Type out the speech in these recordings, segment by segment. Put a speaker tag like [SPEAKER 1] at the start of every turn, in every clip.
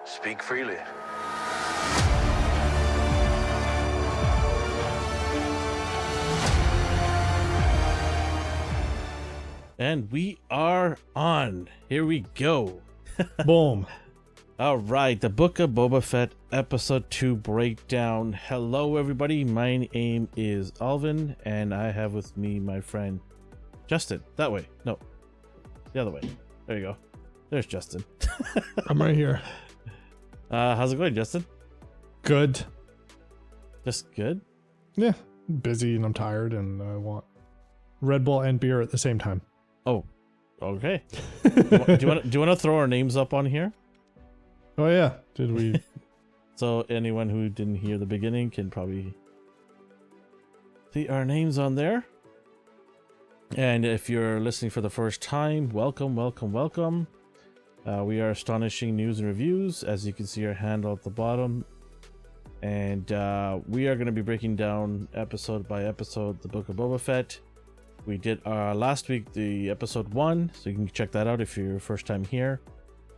[SPEAKER 1] Speak freely.
[SPEAKER 2] And we are on. Here we go.
[SPEAKER 3] Boom.
[SPEAKER 2] All right, the Book of Boba Fett Episode 2 breakdown. Hello, everybody. My name is Elvin, and I have with me my friend Justin. That way. No, the other way. There you go. There's Justin.
[SPEAKER 3] I'm right here.
[SPEAKER 2] How's it going, Justin?
[SPEAKER 3] Good.
[SPEAKER 2] Just good?
[SPEAKER 3] Yeah. Busy and I'm tired and I want Red Bull and beer at the same time.
[SPEAKER 2] Oh, okay. Do you want to throw our names up on here?
[SPEAKER 3] Oh yeah. Did we?
[SPEAKER 2] So anyone who didn't hear the beginning can probably see our names on there. And if you're listening for the first time, welcome. We are Astonishing News and Reviews. As you can see, our handle at the bottom. And we are going to be breaking down episode by episode the Book of Boba Fett. We did last week the episode 1, so you can check that out if you're your first time here.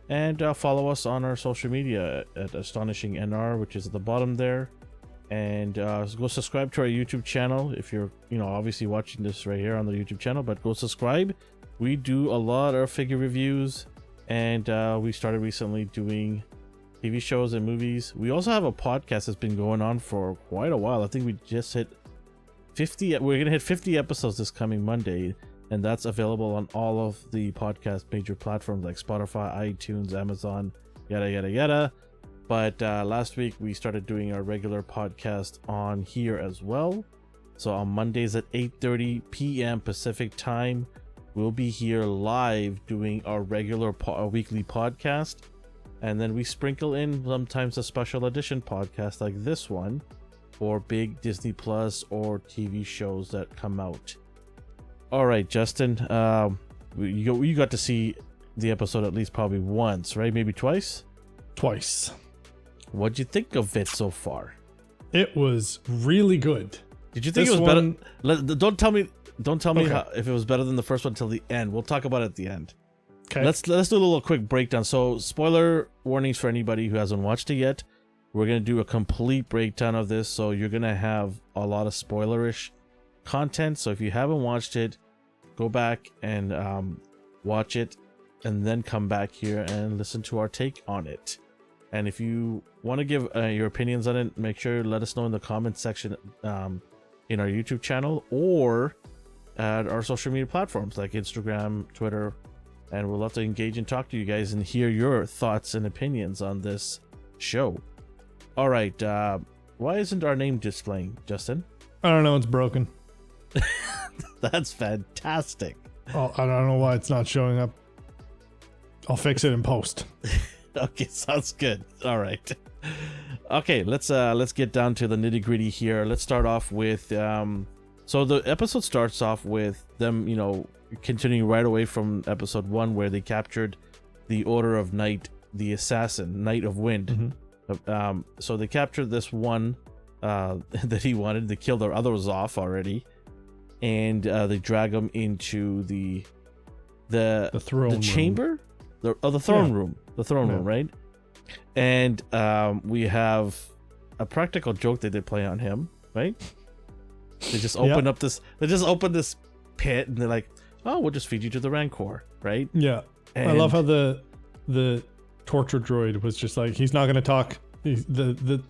[SPEAKER 2] And follow us on our social media at Astonishing NR, which is at the bottom there. And go subscribe to our YouTube channel if you're, obviously watching this right here on the YouTube channel. But go subscribe. We do a lot of figure reviews, and we started recently doing TV shows and movies. We also have a podcast that's been going on for quite a while. I think we just hit 50. We're gonna hit 50 episodes this coming Monday. And that's available on all of the podcast major platforms like Spotify, iTunes, Amazon, yada, yada, yada. But last week we started doing our regular podcast on here as well. So on Mondays at 8:30 p.m. Pacific time, we'll be here live doing our regular weekly podcast. And then we sprinkle in sometimes a special edition podcast like this one for big Disney Plus or TV shows that come out. All right, Justin, you got to see the episode at least probably once, right? Maybe twice?
[SPEAKER 3] Twice.
[SPEAKER 2] What'd you think of it so far?
[SPEAKER 3] It was really good.
[SPEAKER 2] Did you think it was better? Don't tell me if it was better than the first one till the end. We'll talk about it at the end.
[SPEAKER 3] Okay.
[SPEAKER 2] Let's do a little quick breakdown. So, spoiler warnings for anybody who hasn't watched it yet. We're going to do a complete breakdown of this, so you're going to have a lot of spoilerish content. So if you haven't watched it, go back and watch it and then come back here and listen to our take on it. And if you want to give your opinions on it, make sure you let us know in the comments section in our YouTube channel or at our social media platforms like Instagram, Twitter, and we'll love to engage and talk to you guys and hear your thoughts and opinions on this show. All right, why isn't our name displaying, Justin?
[SPEAKER 3] I don't know. It's broken.
[SPEAKER 2] That's fantastic.
[SPEAKER 3] Oh, I don't know why it's not showing up. I'll fix it in post.
[SPEAKER 2] Okay, sounds good. All right. Okay, let's get down to the nitty gritty here. Let's start off with so the episode starts off with them, continuing right away from episode 1 where they captured the Order of Night, the assassin, Knight of Wind. Mm-hmm. So they captured this one that he wanted. They killed the others off already. And they drag him into the
[SPEAKER 3] throne
[SPEAKER 2] chamber, the throne room, room, right? And we have a practical joke that they play on him, right? They just open up this. They just open this pit, and they're like, "Oh, we'll just feed you to the Rancor," right?
[SPEAKER 3] Yeah. And I love how the torture droid was just like, he's not going to talk. The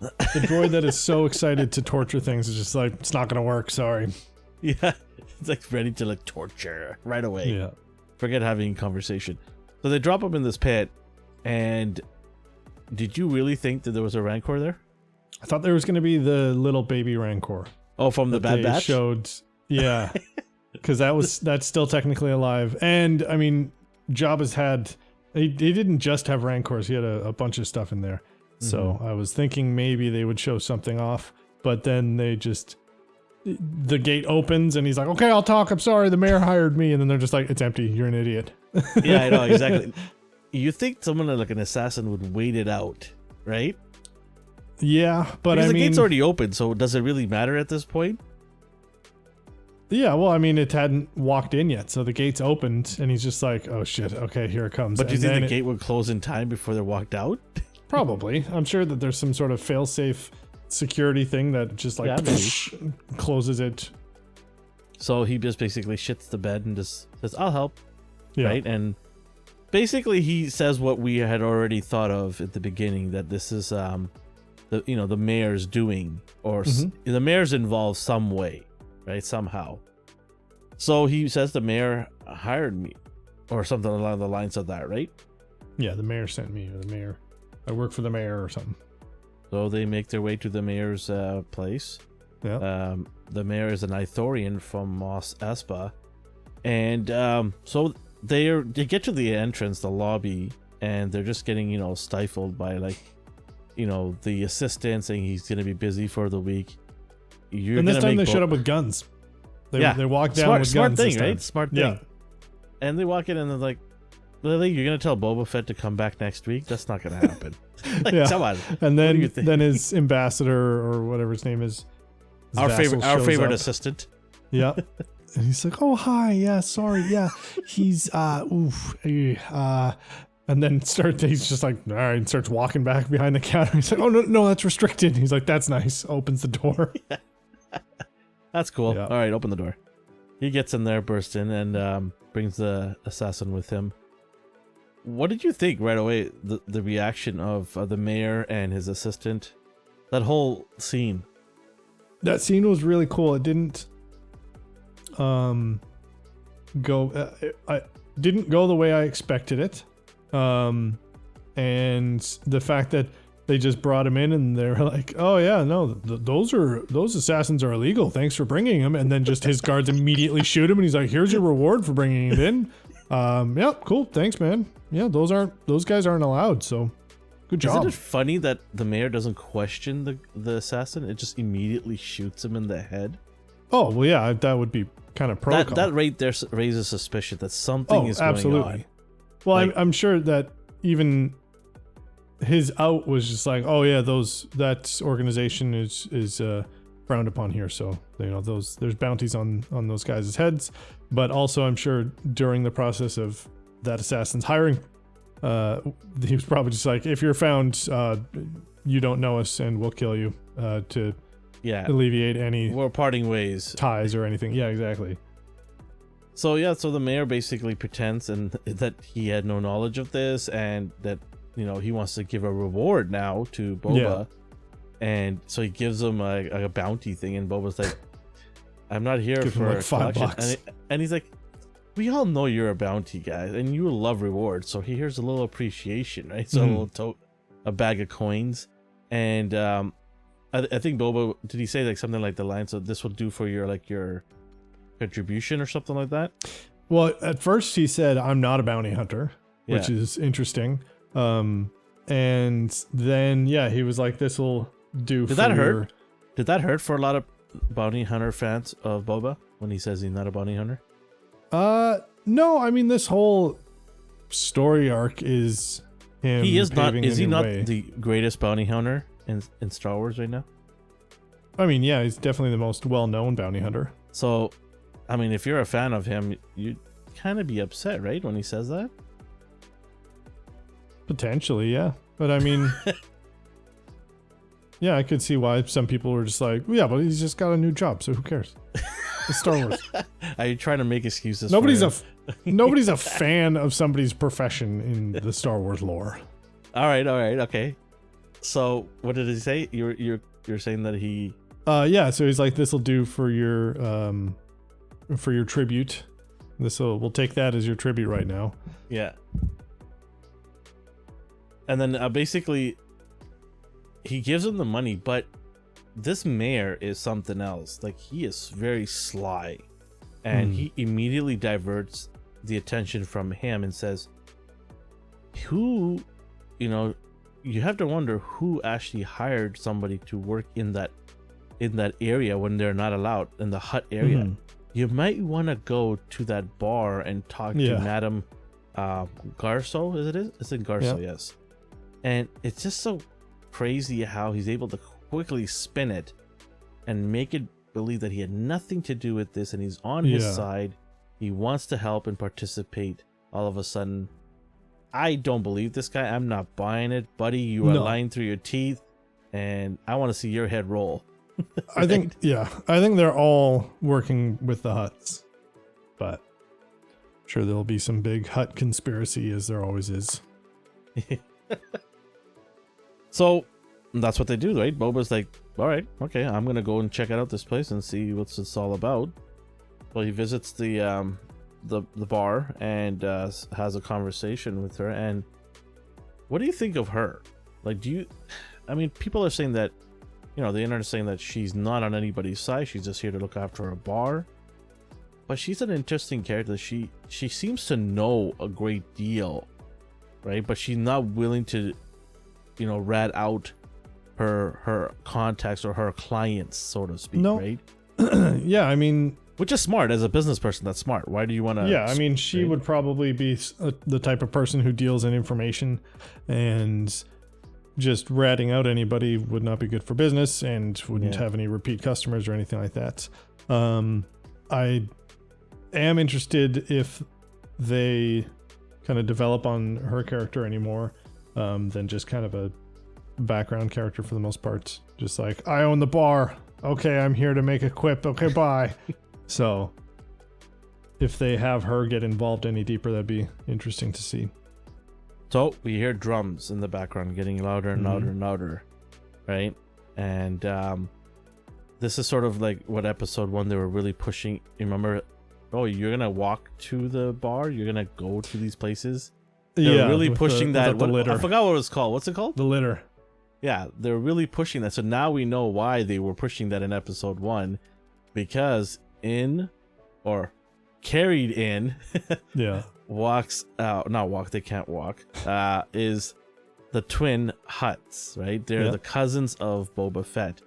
[SPEAKER 3] droid that is so excited to torture things is just like, it's not going to work. Sorry.
[SPEAKER 2] Yeah, it's like ready to torture right away.
[SPEAKER 3] Yeah.
[SPEAKER 2] Forget having a conversation. So they drop him in this pit, and did you really think that there was a Rancor there?
[SPEAKER 3] I thought there was going to be the little baby Rancor.
[SPEAKER 2] Oh, from the Bad Batch?
[SPEAKER 3] Showed, yeah, because that's still technically alive. And I mean, Jabba's had he didn't just have Rancors; he had a bunch of stuff in there. Mm-hmm. So I was thinking maybe they would show something off, but then the gate opens and he's like, "Okay, I'll talk. I'm sorry, the mayor hired me," and then they're just like, "It's empty. You're an idiot."
[SPEAKER 2] Yeah, I know exactly. You think someone like an assassin would wait it out, right?
[SPEAKER 3] Yeah, but
[SPEAKER 2] because the gate's already open, so does it really matter at this point?
[SPEAKER 3] Yeah, well, I mean, it hadn't walked in yet, so the gate's opened, and he's just like, "Oh shit, okay, here it comes."
[SPEAKER 2] But do you think the gate would close in time before they walked out?
[SPEAKER 3] Probably. I'm sure that there's some sort of fail-safe security thing that just like closes it.
[SPEAKER 2] So he just basically shits the bed and just says, "I'll help."
[SPEAKER 3] Yeah.
[SPEAKER 2] Right? And basically he says what we had already thought of at the beginning, that this is the mayor's doing, or the mayor's involved some way, right? Somehow. So he says the mayor hired me, or something along the lines of that, right?
[SPEAKER 3] Yeah, the mayor sent me, or the mayor. I work for the mayor or something.
[SPEAKER 2] So they make their way to the mayor's place.
[SPEAKER 3] Yeah.
[SPEAKER 2] The mayor is an Ithorian from Mos Espa. And so they get to the entrance, the lobby, and they're just getting, stifled by the assistant saying he's going to be busy for the week.
[SPEAKER 3] And this time they showed up with guns. They walked down with
[SPEAKER 2] smart
[SPEAKER 3] guns.
[SPEAKER 2] Thing, right? Smart thing.
[SPEAKER 3] Yeah.
[SPEAKER 2] And they walk in and they're like, "Lily, you're going to tell Boba Fett to come back next week? That's not going to happen." Come on.
[SPEAKER 3] And then his ambassador, or whatever his name is,
[SPEAKER 2] our favorite assistant.
[SPEAKER 3] Yeah. And he's like, "Oh, hi. Yeah, sorry. Yeah. He's and then he's just like, all right, and starts walking back behind the counter. He's like, "Oh, no, that's restricted." He's like, "That's nice." Opens the door.
[SPEAKER 2] That's cool.
[SPEAKER 3] Yeah.
[SPEAKER 2] All right, open the door. He gets in there, bursts in, and brings the assassin with him. What did you think right away, the reaction of the mayor and his assistant? That whole scene.
[SPEAKER 3] That scene was really cool. It didn't I didn't go the way I expected it. And the fact that they just brought him in and they're like, "Oh yeah, no, those assassins are illegal. Thanks for bringing him." And then just his guards immediately shoot him, and he's like, "Here's your reward for bringing it in." Yeah, cool. Thanks, man. Yeah, those guys aren't allowed. So good job.
[SPEAKER 2] Isn't it funny that the mayor doesn't question the assassin? It just immediately shoots him in the head.
[SPEAKER 3] Oh, well, yeah, that would be kind of protocol.
[SPEAKER 2] That right there raises suspicion that something is going on.
[SPEAKER 3] Well, I'm sure that even his out was just like, "Oh yeah, that organization is frowned upon here." So there's bounties on those guys' heads. But also, I'm sure during the process of that assassin's hiring, he was probably just like, "If you're found, you don't know us, and we'll kill you to alleviate any
[SPEAKER 2] we're parting ways
[SPEAKER 3] ties or anything." Yeah, exactly.
[SPEAKER 2] So the mayor basically pretends that he had no knowledge of this, and that he wants to give a reward now to Boba, and so he gives him a bounty thing, and Boba's like, "I'm not here
[SPEAKER 3] give
[SPEAKER 2] for
[SPEAKER 3] him like $5."
[SPEAKER 2] And he's like, "We all know you're a bounty guy, and you love rewards, so here's a little appreciation, right?" So a bag of coins, and I think Boba, did he say something like the line, "So this will do for your contribution," or something like that?
[SPEAKER 3] Well, at first he said, "I'm not a bounty hunter," which is interesting. And then he was like, "This will do."
[SPEAKER 2] Did that hurt? Did that hurt for a lot of bounty hunter fans of Boba when he says he's not a bounty hunter?
[SPEAKER 3] No. I mean, this whole story arc is him.
[SPEAKER 2] He is not. Is he not
[SPEAKER 3] way.
[SPEAKER 2] The greatest bounty hunter in Star Wars right now?
[SPEAKER 3] I mean, yeah, he's definitely the most well-known bounty hunter.
[SPEAKER 2] So, I mean, if you're a fan of him, you'd kind of be upset, right, when he says that?
[SPEAKER 3] Potentially, yeah. But I mean, yeah, I could see why some people were just like, "Yeah, but he's just got a new job, so who cares?" It's Star Wars.
[SPEAKER 2] Are you trying to make excuses?
[SPEAKER 3] Nobody's a fan of somebody's profession in the Star Wars lore.
[SPEAKER 2] All right, okay. So, what did he say? You're saying that he?
[SPEAKER 3] So he's like, "This will do for your tribute. We'll take that as your tribute right now."
[SPEAKER 2] Yeah. And then basically, he gives him the money, but this mayor is something else. Like, he is very sly, and he immediately diverts the attention from him and says, "Who, you have to wonder who actually hired somebody to work in that area when they're not allowed, in the hut area. You might want to go to that bar and talk to Madame Garso. It's in Garso, yes." And it's just so crazy how he's able to quickly spin it and make it believe that he had nothing to do with this, and he's on his side. He wants to help and participate. All of a sudden, I don't believe this guy. I'm not buying it, buddy. You are lying through your teeth, and I want to see your head roll.
[SPEAKER 3] I think they're all working with the Hutts, but I'm sure there'll be some big Hutt conspiracy, as there always is.
[SPEAKER 2] So that's what they do, right? Boba's like, all right, okay, I'm gonna go and check out this place and see what's it's all about. So he visits the bar and has a conversation with her. And what do you think of her? Like, I mean, people are saying that, you know, the internet is saying that she's not on anybody's side. She's just here to look after a bar. But she's an interesting character. She seems to know a great deal, right? But she's not willing to, you know, rat out her contacts or her clients, so to speak, right?
[SPEAKER 3] Yeah, I mean,
[SPEAKER 2] which is smart. As a business person, that's smart. Why do you want to?
[SPEAKER 3] Yeah, I mean, she would probably be the type of person who deals in information, and just ratting out anybody would not be good for business and wouldn't have any repeat customers or anything like that. I am interested if they kind of develop on her character anymore than just kind of a background character for the most part. Just like, I own the bar. Okay, I'm here to make a quip. Okay, bye. So if they have her get involved any deeper, that'd be interesting to see.
[SPEAKER 2] So we hear drums in the background getting louder and louder and louder, right? And this is sort of like what episode 1 they were really pushing. You remember, oh, you're gonna walk to the bar, you're gonna go to these places. They're really pushing that.
[SPEAKER 3] The litter.
[SPEAKER 2] I forgot what it was called. What's it called?
[SPEAKER 3] The litter.
[SPEAKER 2] Yeah, they're really pushing that. So now we know why they were pushing that in episode 1, because carried in walks out, not walk, they can't walk, is the twin Hutts, right? They're the cousins of Boba Fett.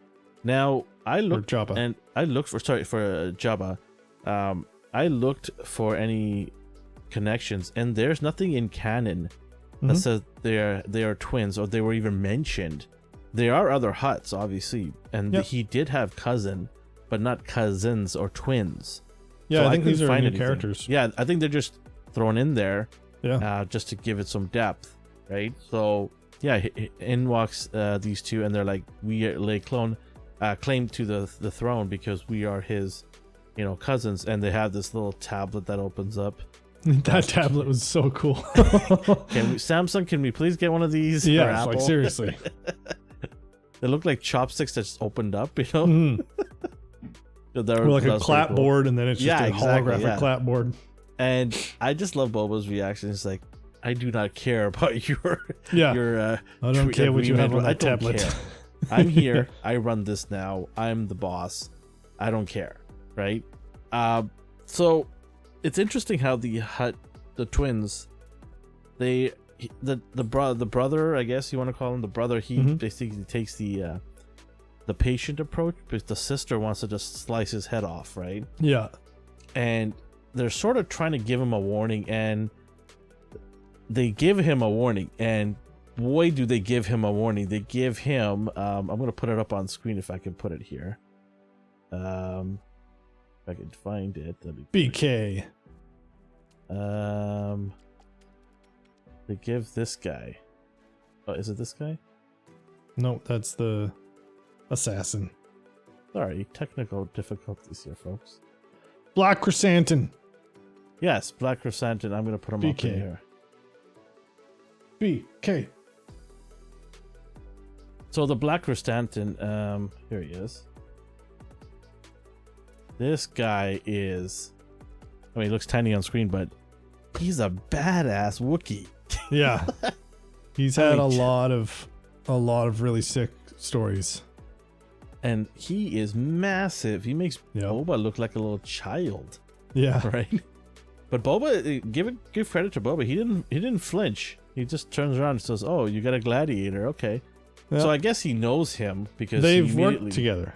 [SPEAKER 2] Now I looked for Jabba. I looked for any connections, and there's nothing in canon that says they are twins, or they were even mentioned. There are other Hutts, obviously, and he did have cousin, but not cousins or twins.
[SPEAKER 3] Yeah,
[SPEAKER 2] so
[SPEAKER 3] I think these are new characters.
[SPEAKER 2] Yeah, I think they're just thrown in there, just to give it some depth, right? So yeah, in walks these two, and they're like, we lay claim to the throne because we are his, you know, cousins, and they have this little tablet that opens up.
[SPEAKER 3] That tablet was so cool.
[SPEAKER 2] Samsung, can we please get one of these?
[SPEAKER 3] Yeah, it's like, seriously.
[SPEAKER 2] They look like chopsticks that just opened up, you know?
[SPEAKER 3] Or like a clapboard, cool. And then it's just a holographic clapboard.
[SPEAKER 2] And I just love Boba's reaction. It's like, I do not care about your
[SPEAKER 3] I don't care what you have on that tablet.
[SPEAKER 2] Care. I'm here. I run this now. I'm the boss. I don't care, right? So it's interesting how the twins, the brother, I guess you want to call him the brother, he basically takes the patient approach, but the sister wants to just slice his head off, right?
[SPEAKER 3] Yeah.
[SPEAKER 2] And they're sort of trying to give him a warning, and they give him a warning, and boy, do they give him a warning. They give him, I'm going to put it up on screen if I can put it here. If I can find it.
[SPEAKER 3] BK.
[SPEAKER 2] They give this guy. Oh, is it this guy?
[SPEAKER 3] No, that's the assassin.
[SPEAKER 2] Sorry, technical difficulties here, folks.
[SPEAKER 3] Black Chrysanthemum.
[SPEAKER 2] Yes, Black Chrysanthemum. I'm going to put him
[SPEAKER 3] BK.
[SPEAKER 2] up in here.
[SPEAKER 3] BK.
[SPEAKER 2] So the Black Chrysanthemum, here he is. This guy is, I mean, he looks tiny on screen, but he's a badass Wookiee.
[SPEAKER 3] Yeah. He's had a lot of really sick stories.
[SPEAKER 2] And he is massive. He makes Boba look like a little child.
[SPEAKER 3] Yeah.
[SPEAKER 2] Right? But Boba, give credit to Boba. He didn't flinch. He just turns around and says, "Oh, you got a gladiator. Okay." Yeah. So I guess he knows him because
[SPEAKER 3] they've worked together.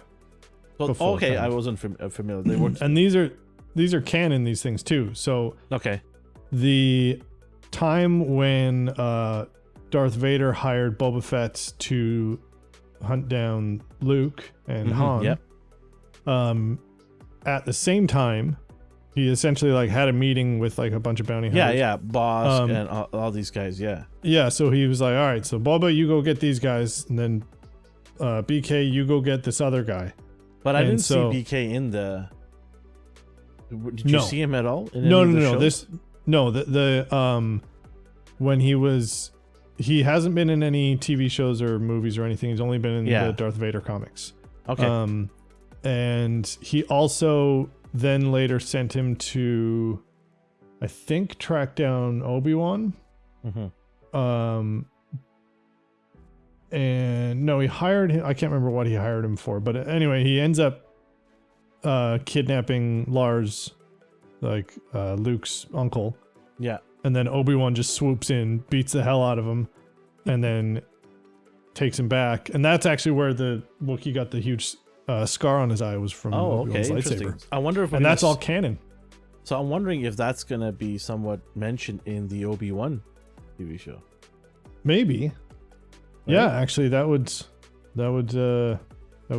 [SPEAKER 2] Well, okay, I wasn't familiar. They worked
[SPEAKER 3] and these are canon, these things too. So
[SPEAKER 2] okay.
[SPEAKER 3] The time when Darth Vader hired Boba Fett to hunt down Luke and Han.
[SPEAKER 2] Yep.
[SPEAKER 3] At the same time, he essentially like had a meeting with like a bunch of bounty hunters.
[SPEAKER 2] Yeah, Boss and all these guys.
[SPEAKER 3] Yeah, so he was like, all right, so Boba, you go get these guys, and then BK, you go get this other guy.
[SPEAKER 2] But I didn't see BK in the. Did you see him at all?
[SPEAKER 3] No. When he hasn't been in any TV shows or movies or anything. He's only been in the Darth Vader comics.
[SPEAKER 2] Okay.
[SPEAKER 3] And he also then later sent him to, I think, track down Obi-Wan.
[SPEAKER 2] Mm-hmm.
[SPEAKER 3] And no, he hired him. I can't remember what he hired him for, but anyway, he ends up kidnapping Lars, like Luke's uncle.
[SPEAKER 2] Yeah.
[SPEAKER 3] And then Obi-Wan just swoops in, beats the hell out of him, and then takes him back. And that's actually where the Wookiee got the huge scar on his eye, was from Obi-Wan's lightsaber.
[SPEAKER 2] I wonder if,
[SPEAKER 3] and that's all canon.
[SPEAKER 2] So I'm wondering if that's gonna be somewhat mentioned in the Obi-Wan TV show.
[SPEAKER 3] Maybe. Right? Yeah, actually, that would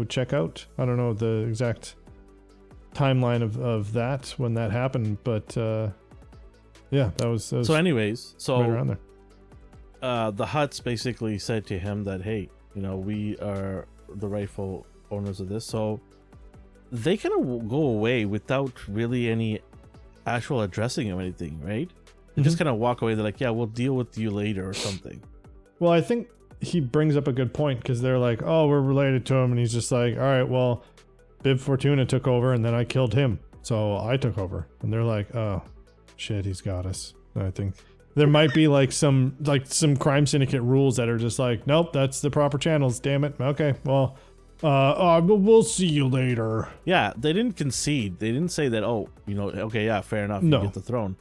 [SPEAKER 3] check out. I don't know the exact timeline of that when that happened, but yeah, that was
[SPEAKER 2] so anyways,
[SPEAKER 3] right around there.
[SPEAKER 2] The Hutts basically said to him that, hey, we are the rightful owners of this. So they kind of go away without really any actual addressing of anything, right? They just kind of walk away. They're like, yeah, we'll deal with you later or something.
[SPEAKER 3] Well, I think he brings up a good point, because they're like, oh, we're related to him, and he's just like, all right, well, Bib Fortuna took over and then I killed him, so I took over. And they're like, oh shit, he's got us. And I think there might be like some crime syndicate rules that are just like, nope, that's the proper channels, damn it. Okay, well, we'll see you later.
[SPEAKER 2] Yeah, they didn't concede. They didn't say that, okay, yeah, fair enough, you get the throne.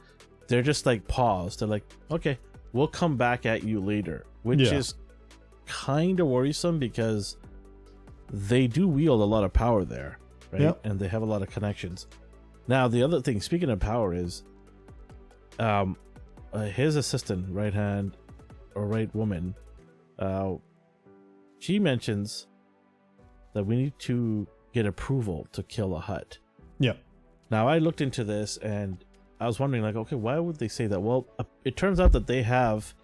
[SPEAKER 2] They're just like paused. They're like, okay, we'll come back at you later, which is kind of worrisome, because they do wield a lot of power there, right? Yep. And they have a lot of connections. Now, the other thing, speaking of power, is his assistant, right hand or right woman, she mentions that we need to get approval to kill a Hutt.
[SPEAKER 3] Yeah.
[SPEAKER 2] Now, I looked into this and I was wondering, like, okay, why would they say that? Well, it turns out that they have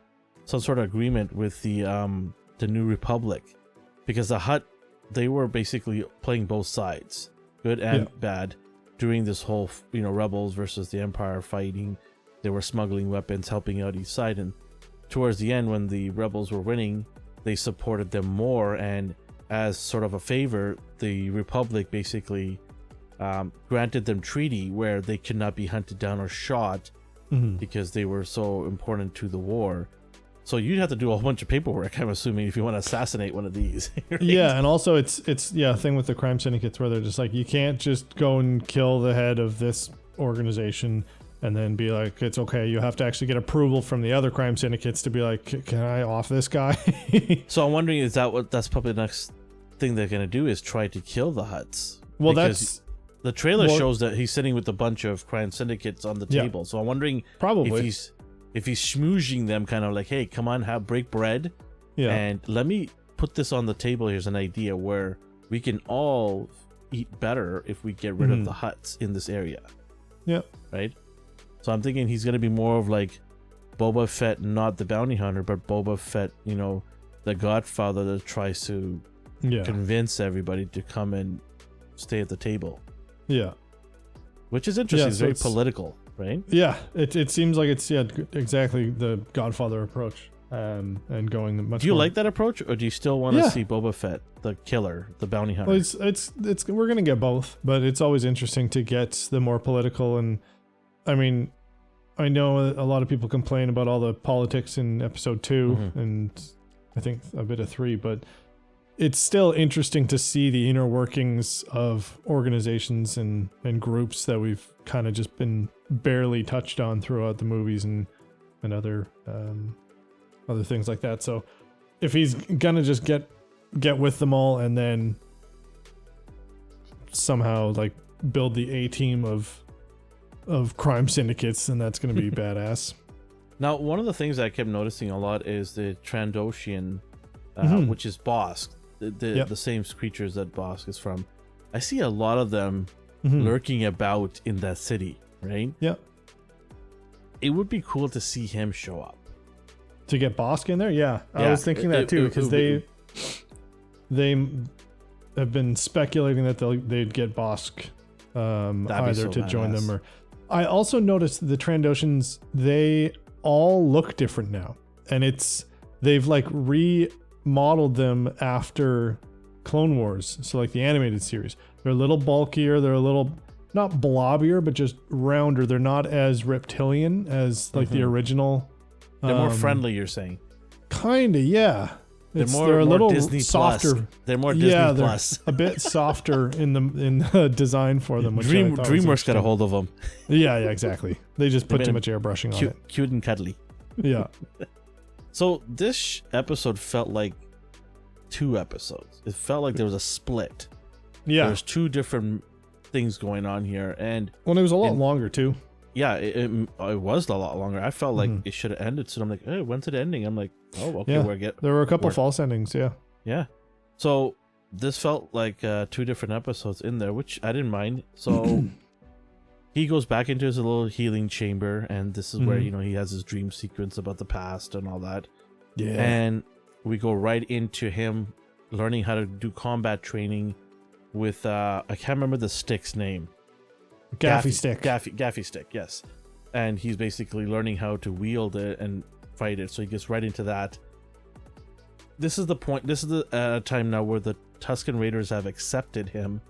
[SPEAKER 2] some sort of agreement with the New Republic, because the Hutt, they were basically playing both sides, good and bad, during this whole, rebels versus the Empire fighting. They were smuggling weapons, helping out each side, and towards the end, when the rebels were winning, they supported them more, and as sort of a favor, the Republic basically granted them treaty where they could not be hunted down or shot because they were so important to the war. So you'd have to do a whole bunch of paperwork, I'm assuming, if you want to assassinate one of these. Right?
[SPEAKER 3] Yeah, and also it's a thing with the crime syndicates where they're just like, you can't just go and kill the head of this organization and then be like, it's okay. You have to actually get approval from the other crime syndicates to be like, can I off this guy?
[SPEAKER 2] So I'm wondering, is that's probably the next thing they're going to do, is try to kill the Hutts?
[SPEAKER 3] Well,
[SPEAKER 2] because the trailer shows that he's sitting with a bunch of crime syndicates on the table. So I'm wondering
[SPEAKER 3] probably
[SPEAKER 2] if he's schmoozing them, kind of like, hey, come on, break bread. Yeah. And let me put this on the table. Here's an idea where we can all eat better if we get rid of the Hutts in this area.
[SPEAKER 3] Yeah.
[SPEAKER 2] Right? So I'm thinking he's going to be more of like Boba Fett, not the bounty hunter, but Boba Fett, the godfather that tries to convince everybody to come and stay at the table.
[SPEAKER 3] Yeah.
[SPEAKER 2] Which is interesting. It's very political, right?
[SPEAKER 3] Yeah. It seems like it's exactly the Godfather approach. And going much.
[SPEAKER 2] Do you like that approach, or do you still want to see Boba Fett, the killer, the bounty hunter?
[SPEAKER 3] Well, it's we're gonna get both, but it's always interesting to get the more political. And I mean, I know a lot of people complain about all the politics in episode 2 and I think a bit of 3, but it's still interesting to see the inner workings of organizations and groups that we've kind of just been barely touched on throughout the movies and other things like that. So if he's gonna just get with them all and then somehow like build the A team of crime syndicates, then that's gonna be badass.
[SPEAKER 2] Now, one of the things I kept noticing a lot is the Trandoshan, which is Bosk, the same creatures that Bosk is from. I see a lot of them lurking about in that city. right?
[SPEAKER 3] Yeah.
[SPEAKER 2] It would be cool to see him show up.
[SPEAKER 3] To get Bosk in there? Yeah. I was thinking that too, because they have been speculating that they'd get Bosk either to join them or... I also noticed the Trandoshans, they all look different now. And they've like remodeled them after Clone Wars. So like the animated series. They're a little bulkier, they're a little... not blobbier, but just rounder. They're not as reptilian as like the original.
[SPEAKER 2] They're more friendly, you're saying?
[SPEAKER 3] Kinda, yeah.
[SPEAKER 2] They're
[SPEAKER 3] a little
[SPEAKER 2] Disney
[SPEAKER 3] softer.
[SPEAKER 2] Plus. They're more Disney Plus.
[SPEAKER 3] A bit softer in the design for them. Which
[SPEAKER 2] DreamWorks got a hold of them.
[SPEAKER 3] Yeah, exactly. They just put too much airbrushing on it.
[SPEAKER 2] Cute and cuddly.
[SPEAKER 3] Yeah.
[SPEAKER 2] So this episode felt like 2 episodes. It felt like there was a split.
[SPEAKER 3] Yeah.
[SPEAKER 2] There's 2 different things going on here, and
[SPEAKER 3] it was a lot longer too.
[SPEAKER 2] Yeah, it was a lot longer. I felt like it should have ended soon. I'm like, hey, when's it ending? I'm like, oh, okay,
[SPEAKER 3] yeah, there were a couple false endings.
[SPEAKER 2] Yeah. So this felt like 2 different episodes in there, which I didn't mind. So he goes back into his little healing chamber, and this is where he has his dream sequence about the past and all that.
[SPEAKER 3] Yeah.
[SPEAKER 2] And we go right into him learning how to do combat training with I can't remember the stick's name.
[SPEAKER 3] Gaffy stick.
[SPEAKER 2] Gaffy stick, yes. And he's basically learning how to wield it and fight it. So he gets right into that. This is the point. This is the time now where the Tusken Raiders have accepted him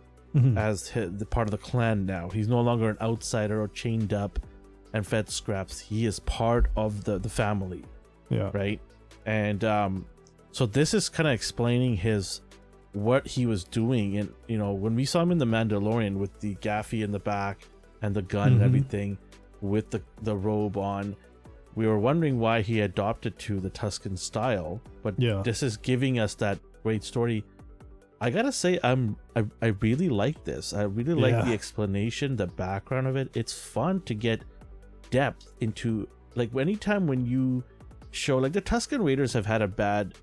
[SPEAKER 2] as the part of the clan now. He's no longer an outsider or chained up and fed scraps. He is part of the family.
[SPEAKER 3] Yeah.
[SPEAKER 2] Right? And so this is kind of explaining what he was doing. And when we saw him in The Mandalorian with the gaffy in the back and the gun and everything with the robe on, we were wondering why he adopted to the Tusken style. But this is giving us that great story. I gotta say, I really like this. I really like the explanation, the background of it. It's fun to get depth into, like, anytime when you show, like, the Tusken Raiders have had a bad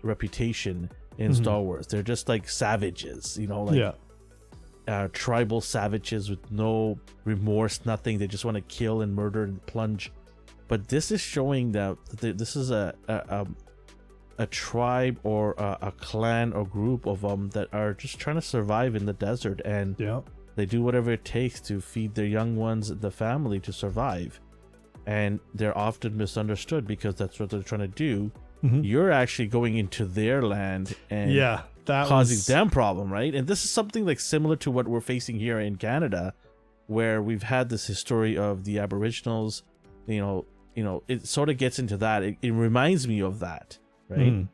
[SPEAKER 2] reputation in Star Wars. They're just like savages, tribal savages with no remorse, nothing. They just want to kill and murder and plunge. But this is showing that this is a tribe or a clan or group of them that are just trying to survive in the desert, and they do whatever it takes to feed their young ones, the family, to survive. And they're often misunderstood because that's what they're trying to do. You're actually going into their land and causing them problem, right? And this is something like similar to what we're facing here in Canada, where we've had this history of the Aboriginals. It sort of gets into that. It reminds me of that, right?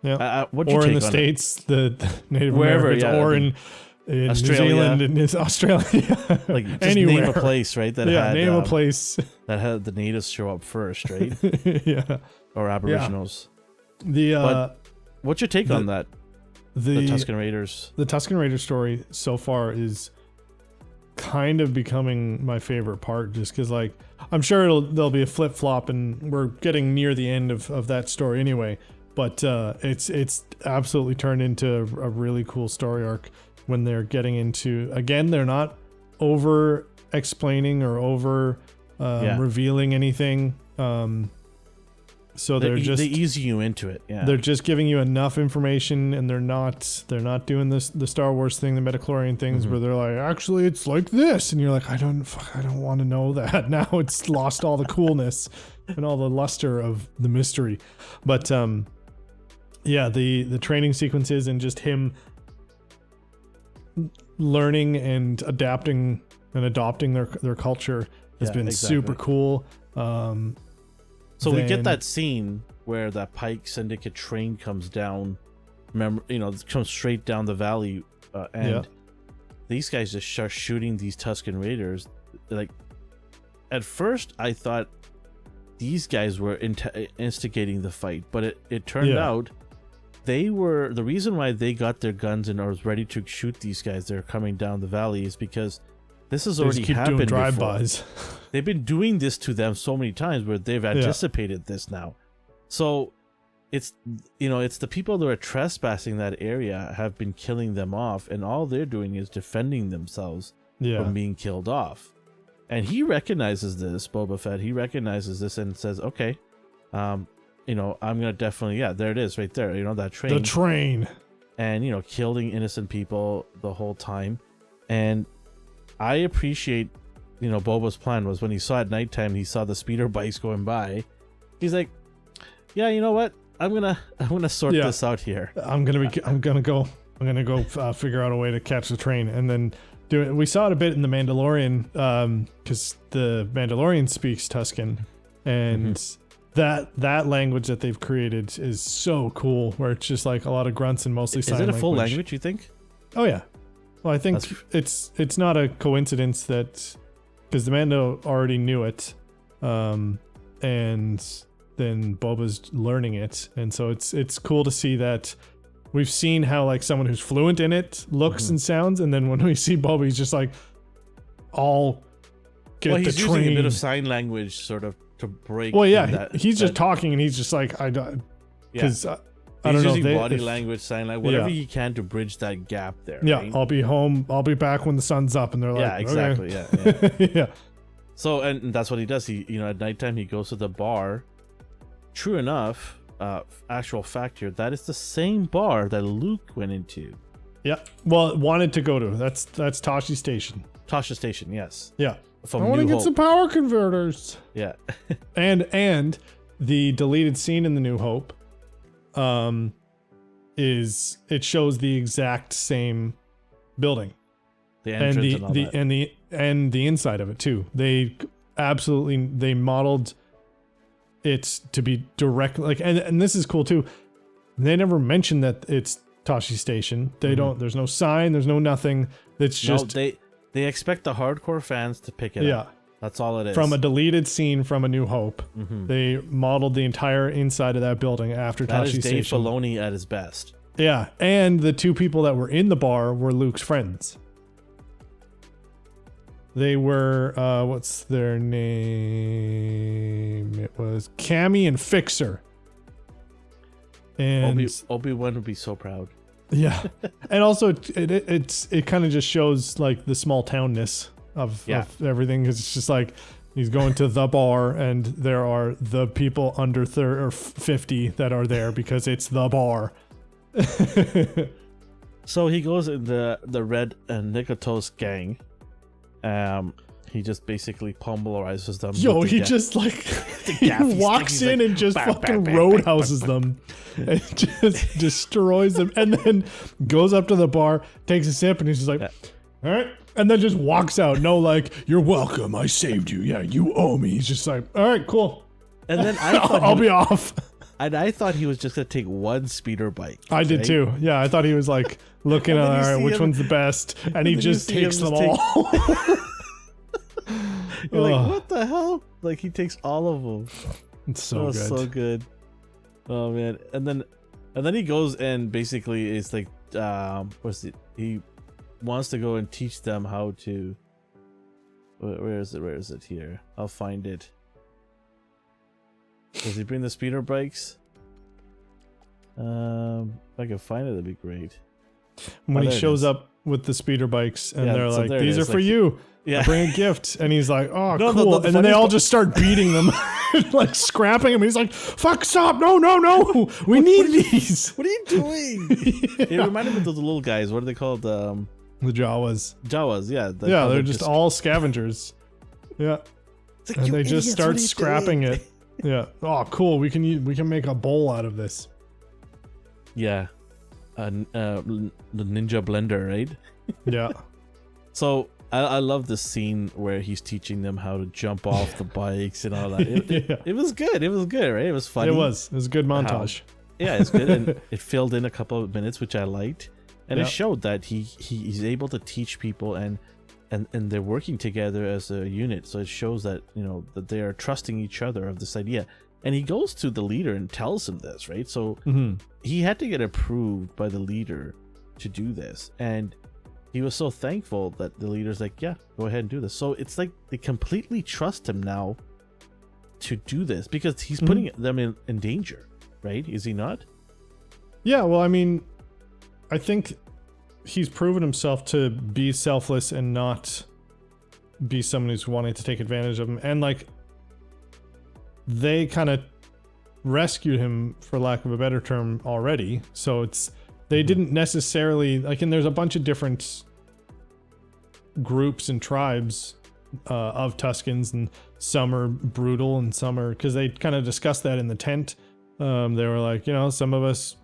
[SPEAKER 3] Yeah.
[SPEAKER 2] What's your
[SPEAKER 3] or
[SPEAKER 2] take
[SPEAKER 3] in the
[SPEAKER 2] on
[SPEAKER 3] States, the Native
[SPEAKER 2] wherever,
[SPEAKER 3] Americans, or in Australia. New Zealand and Australia.
[SPEAKER 2] Like, just
[SPEAKER 3] anywhere.
[SPEAKER 2] name a place, right? That had,
[SPEAKER 3] name a place
[SPEAKER 2] that had the natives show up first, right? Or Aboriginals. But what's your take on that? The Tusken Raiders.
[SPEAKER 3] The Tusken Raiders story so far is kind of becoming my favorite part, just because, like, I'm sure there'll be a flip flop, and we're getting near the end of that story anyway. But it's absolutely turned into a really cool story arc when they're getting into, again, they're not over explaining or over revealing anything. So they
[SPEAKER 2] ease you into it. Yeah,
[SPEAKER 3] they're just giving you enough information, and they're not doing the Star Wars thing, the midichlorian things, where they're like, actually, it's like this, and you're like, I don't want to know that. Now it's lost all the coolness and all the luster of the mystery. But the training sequences and just him learning and adapting and adopting their culture has been super cool.
[SPEAKER 2] So we get that scene where that Pike Syndicate train comes down, it comes straight down the valley, and these guys just start shooting these Tusken Raiders. Like, at first I thought these guys were instigating the fight, but it turned out they were the reason why they got their guns and was ready to shoot these guys that are coming down the valley is because this has already happened before. They've been doing this to them so many times where they've anticipated this now. So it's the people that are trespassing that area have been killing them off, and all they're doing is defending themselves from being killed off. And he recognizes this, Boba Fett. He recognizes this and says, okay, I'm gonna definitely, there it is right there. That train.
[SPEAKER 3] The train.
[SPEAKER 2] And, killing innocent people the whole time. And I appreciate, Boba's plan was when he saw at nighttime, he saw the speeder bikes going by. He's like, yeah, you know what? I'm gonna sort this out here.
[SPEAKER 3] I'm gonna go figure out a way to catch the train and then do it. We saw it a bit in the Mandalorian, because the Mandalorian speaks Tusken, and that language that they've created is so cool. Where it's just like a lot of grunts and mostly sign language.
[SPEAKER 2] Is it a full language? You think?
[SPEAKER 3] Oh yeah. Well, I think it's not a coincidence that because the Mando already knew it, and then Boba's learning it, and so it's cool to see that we've seen how like someone who's fluent in it looks and sounds, and then when we see Boba, he's just like all get the train.
[SPEAKER 2] He's using a bit of sign language sort of to break.
[SPEAKER 3] Well, yeah, he's just talking, and he's just like because I don't know.
[SPEAKER 2] He's using body language, sign language, whatever he can to bridge that gap there.
[SPEAKER 3] Yeah,
[SPEAKER 2] right?
[SPEAKER 3] I'll be home. I'll be back when the sun's up, and they're like,
[SPEAKER 2] yeah, exactly.
[SPEAKER 3] Okay.
[SPEAKER 2] Yeah.
[SPEAKER 3] Yeah.
[SPEAKER 2] So, and that's what he does. He, at nighttime, he goes to the bar. True enough, actual fact here, that is the same bar that Luke went into.
[SPEAKER 3] Yeah. Well, wanted to go to. That's Tashi Station.
[SPEAKER 2] Tasha Station, yes.
[SPEAKER 3] Yeah.
[SPEAKER 2] From
[SPEAKER 3] I want to get some power converters.
[SPEAKER 2] Yeah.
[SPEAKER 3] and the deleted scene in The New Hope, it shows the exact same building.
[SPEAKER 2] The entrance and all that.
[SPEAKER 3] And the inside of it too. They modeled it to be direct, like, and this is cool too. They never mention that it's Tashi Station. They don't. There's no sign. There's no nothing. It's just
[SPEAKER 2] they expect the hardcore fans to pick it up. That's all it is.
[SPEAKER 3] From a deleted scene from A New Hope, they modeled the entire inside of that building after Tashi Station.
[SPEAKER 2] That is Dave Filoni at his best.
[SPEAKER 3] Yeah, and the two people that were in the bar were Luke's friends. They were, what's their name? It was Cammy and Fixer. And
[SPEAKER 2] Obi-Wan would be so proud.
[SPEAKER 3] Yeah. And also it kind of just shows like the small townness of everything. It's just like he's going to the bar and there are the people under 30 or 50 that are there because it's the bar.
[SPEAKER 2] So he goes in the Red and Nikotos gang. He just basically pulverizes them.
[SPEAKER 3] Yo, he just like he walks in and just fucking roadhouses them and just destroys them, and then goes up to the bar, takes a sip, and he's just like, all right, and then just walks out. No, like, you're welcome. I saved you. Yeah, you owe me. He's just like, all right, cool.
[SPEAKER 2] And then I thought
[SPEAKER 3] I'll be off.
[SPEAKER 2] And I thought he was just gonna take one speeder bike.
[SPEAKER 3] I did too. Yeah, I thought he was like looking at, all right, which one's the best, and he just takes them all.
[SPEAKER 2] You're like, what the hell? Like, he takes all of them.
[SPEAKER 3] It's so good.
[SPEAKER 2] So good. Oh man. And then he goes and basically is like, he wants to go and teach them how to. Where is it here? I'll find it. Does he bring the speeder bikes? If I can find it, that'd be great.
[SPEAKER 3] When he shows up with the speeder bikes and they're like, these are for you. Yeah. I bring a gift. And he's like, oh, cool. And then they all just start beating them, like scrapping him. He's like, fuck, stop. No. We need these.
[SPEAKER 2] What are you doing? It reminded me of those little guys. What are they called? The
[SPEAKER 3] Jawas.
[SPEAKER 2] Jawas, yeah.
[SPEAKER 3] They're just all scavengers. Yeah. Like, and they just start scrapping it. Yeah. Oh, cool. We can make a bowl out of this.
[SPEAKER 2] Yeah. The ninja blender, right?
[SPEAKER 3] Yeah.
[SPEAKER 2] So I love this scene where he's teaching them how to jump off the bikes and all that. It was good. It was good, right? It was funny.
[SPEAKER 3] It was a good montage.
[SPEAKER 2] It's good, and it filled in a couple of minutes, which I liked, and it showed that he's able to teach people and they're working together as a unit. So it shows that that they are trusting each other of this idea. And he goes to the leader and tells him this, right? So he had to get approved by the leader to do this, and he was so thankful that the leader's like, yeah, go ahead and do this. So it's like they completely trust him now to do this because he's putting them in danger, right? Is he not?
[SPEAKER 3] Yeah, well, I mean, I think he's proven himself to be selfless and not be someone who's wanting to take advantage of him, and like they kind of rescued him, for lack of a better term, already. So it's they didn't necessarily like, and there's a bunch of different groups and tribes of Tuscans, and some are brutal and some are, because they kind of discussed that in the tent. They were like, some of us,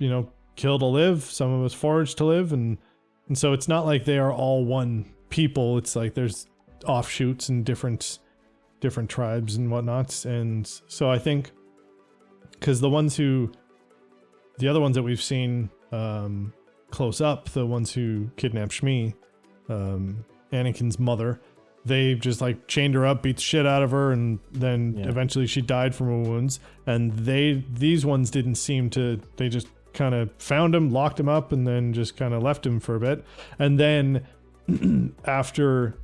[SPEAKER 3] kill to live, some of us forage to live, and so it's not like they are all one people. It's like there's offshoots and different tribes and whatnots. And so I think because the other ones that we've seen close up, the ones who kidnapped Shmi, Anakin's mother, they just like chained her up, beat the shit out of her, and then eventually she died from her wounds. And these ones didn't seem to, they just kind of found him, locked him up, and then just kind of left him for a bit. And then after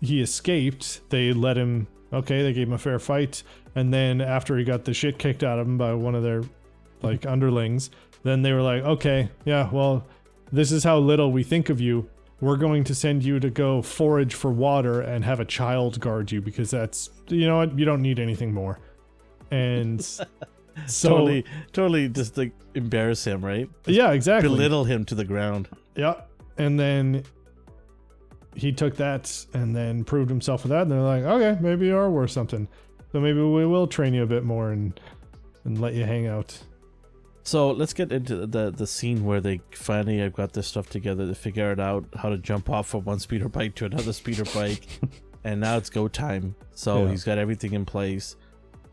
[SPEAKER 3] he escaped, they let him, they gave him a fair fight. And then after he got the shit kicked out of him by one of their like underlings, then they were like, okay, yeah, well, this is how little we think of you. We're going to send you to go forage for water and have a child guard you, because that's, you don't need anything more. And so
[SPEAKER 2] totally just like embarrass him, right?
[SPEAKER 3] Yeah, exactly.
[SPEAKER 2] Belittle him to the ground.
[SPEAKER 3] Yeah. And then he took that and then proved himself with that. And they're like, okay, maybe you are worth something. So maybe we will train you a bit more and let you hang out.
[SPEAKER 2] So let's get into the scene where they finally have got this stuff together to figure it out, how to jump off from one speeder bike to another speeder bike. And now it's go time. So he's got everything in place.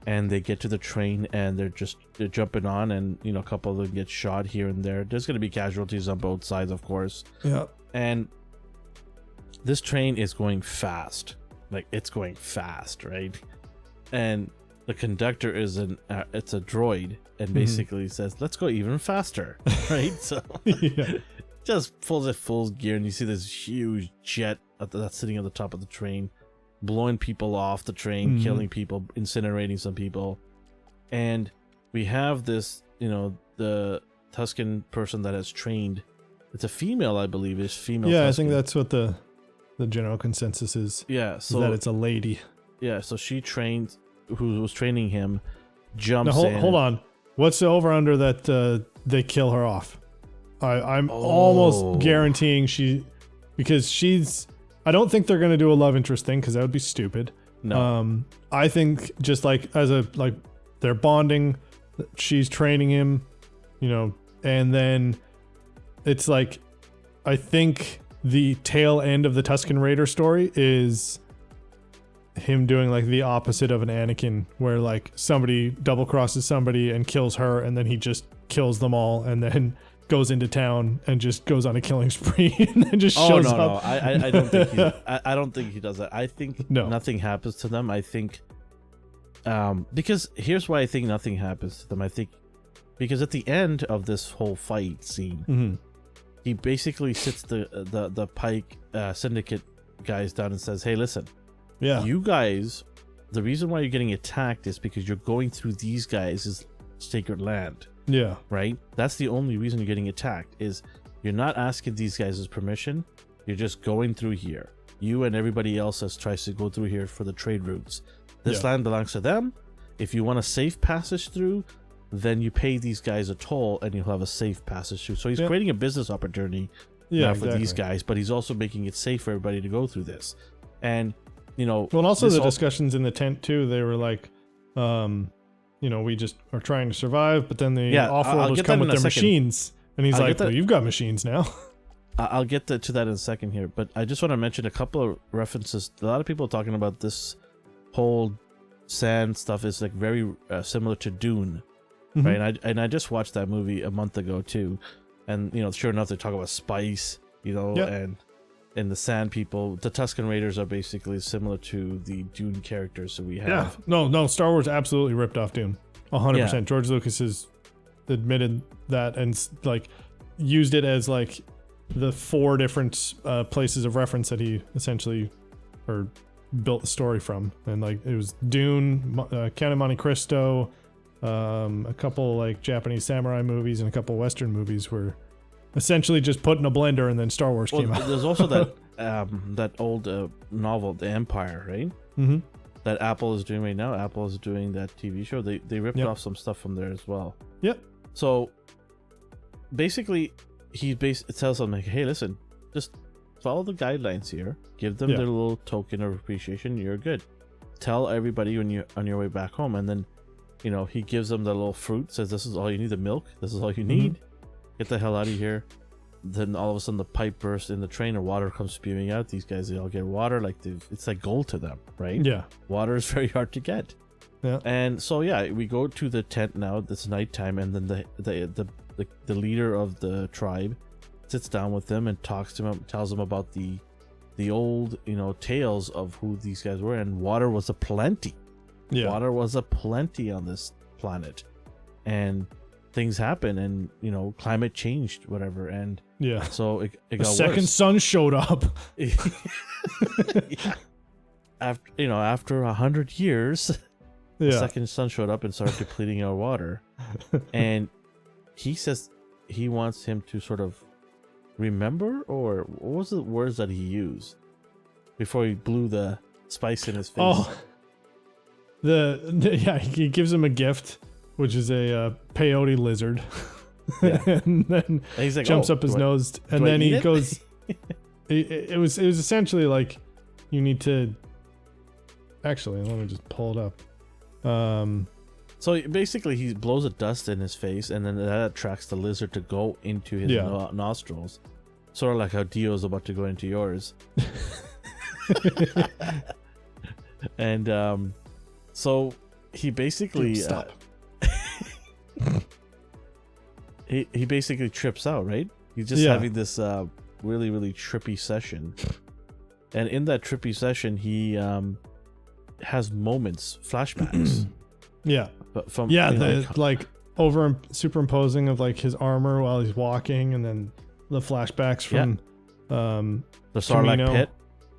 [SPEAKER 2] And they get to the train and they're jumping on, and a couple of them get shot here and there. There's going to be casualties on both sides, of course. Yeah. And this train is going fast. Like, it's going fast, right? And the conductor is it's a droid, and basically says, let's go even faster, right? So just pulls it full gear, and you see this huge jet that's sitting at the top of the train, blowing people off the train, killing people, incinerating some people. And we have this, the Tuscan person that has trained. It's a female, I believe. It's female.
[SPEAKER 3] Yeah,
[SPEAKER 2] Tuscan.
[SPEAKER 3] I think that's what the general consensus is.
[SPEAKER 2] Yeah, so
[SPEAKER 3] that it's a lady.
[SPEAKER 2] Yeah, so she trained, who was training him, jumps in.
[SPEAKER 3] Hold on. What's the over under that they kill her off? I'm almost guaranteeing because she's. I don't think they're gonna do a love interest thing, because that would be stupid. No. I think just like they're bonding, she's training him, and then it's like, I think the tail end of the Tusken Raider story is him doing like the opposite of an Anakin, where like somebody double crosses somebody and kills her, and then he just kills them all, and then goes into town and just goes on a killing spree and then just shows up.
[SPEAKER 2] No. I don't think I don't think he does that. I think nothing happens to them. I think because here's why I think nothing happens to them. I think because at the end of this whole fight scene, he basically sits the Pike Syndicate guys down and says, hey, listen, you guys, the reason why you're getting attacked is because you're going through these guys' sacred land.
[SPEAKER 3] Yeah.
[SPEAKER 2] Right? That's the only reason you're getting attacked, is you're not asking these guys' permission. You're just going through here. You and everybody else that tries to go through here for the trade routes. This land belongs to them. If you want a safe passage through, then you pay these guys a toll and you'll have a safe passage through. So he's creating a business opportunity for these guys, but he's also making it safe for everybody to go through this. And,
[SPEAKER 3] well, and also the discussions in the tent too, they were like, we just are trying to survive, but then the off-worlders come with their machines. And he's like, well, you've got machines now.
[SPEAKER 2] I'll get to that in a second here, but I just want to mention a couple of references. A lot of people are talking about this whole sand stuff is like very similar to Dune, right? And I just watched that movie a month ago too. And, sure enough, they talk about spice, and the sand people. The Tusken Raiders are basically similar to the Dune characters that we have.
[SPEAKER 3] Yeah. No, Star Wars absolutely ripped off Dune. 100%. George Lucas has admitted that and like used it as like the 4 different places of reference that he essentially built the story from. And like it was Dune, Count of Monte Cristo, a couple like Japanese samurai movies, and a couple Western movies were essentially just put in a blender, and then Star Wars came out.
[SPEAKER 2] There's also that old novel, The Empire, right?
[SPEAKER 3] Mm-hmm.
[SPEAKER 2] That Apple is doing right now. Apple is doing that TV show. They ripped
[SPEAKER 3] Yep.
[SPEAKER 2] off some stuff from there as well.
[SPEAKER 3] Yep.
[SPEAKER 2] So basically, it tells them like, hey, listen, just follow the guidelines here. Give them
[SPEAKER 3] Yeah.
[SPEAKER 2] their little token of appreciation. You're good. Tell everybody when you're on your way back home, and then, you know, he gives them the little fruit. Says, this is all you need. The milk. This is all you need. Get the hell out of here. Then all of a sudden the pipe bursts in the train and water comes spewing out. These guys, they all get water. Like it's like gold to them, right?
[SPEAKER 3] Yeah.
[SPEAKER 2] Water is very hard to get.
[SPEAKER 3] Yeah.
[SPEAKER 2] And so yeah, we go to the tent now. It's nighttime, and then the leader of the tribe sits down with them and talks to them, tells them about the old, you know, tales of who these guys were, and water was aplenty.
[SPEAKER 3] Yeah.
[SPEAKER 2] Water was aplenty on this planet, and things happen, and you know, climate changed, whatever, and
[SPEAKER 3] Yeah.
[SPEAKER 2] so it
[SPEAKER 3] A
[SPEAKER 2] got
[SPEAKER 3] second
[SPEAKER 2] worse.
[SPEAKER 3] sun showed up.
[SPEAKER 2] Yeah. After 100 years, the
[SPEAKER 3] Yeah.
[SPEAKER 2] second sun showed up and started depleting our water, and he says he wants him to sort of remember, or what was the words that he used before he blew the spice in his face?
[SPEAKER 3] Oh. Yeah, he gives him a gift, which is a peyote lizard.
[SPEAKER 2] Yeah.
[SPEAKER 3] And then
[SPEAKER 2] And he's like,
[SPEAKER 3] jumps
[SPEAKER 2] "Oh,
[SPEAKER 3] up his
[SPEAKER 2] do I-
[SPEAKER 3] nose, and
[SPEAKER 2] do I
[SPEAKER 3] then
[SPEAKER 2] eat
[SPEAKER 3] he
[SPEAKER 2] it?"
[SPEAKER 3] goes. It was essentially like, you need to. Actually, let me just pull it up.
[SPEAKER 2] So basically, he blows a dust in his face, and then that attracts the lizard to go into his
[SPEAKER 3] Yeah.
[SPEAKER 2] nostrils, sort of like how Dio's about to go into yours. And so he basically
[SPEAKER 3] Dude, stop.
[SPEAKER 2] he basically trips out, right? He's just
[SPEAKER 3] Yeah.
[SPEAKER 2] having this really, really trippy session, and in that trippy session, he has moments, flashbacks.
[SPEAKER 3] Yeah.
[SPEAKER 2] But from
[SPEAKER 3] Yeah,
[SPEAKER 2] you know,
[SPEAKER 3] the like superimposing of like his armor while he's walking, and then the flashbacks from
[SPEAKER 2] the Sarlacc
[SPEAKER 3] Camino.
[SPEAKER 2] pit.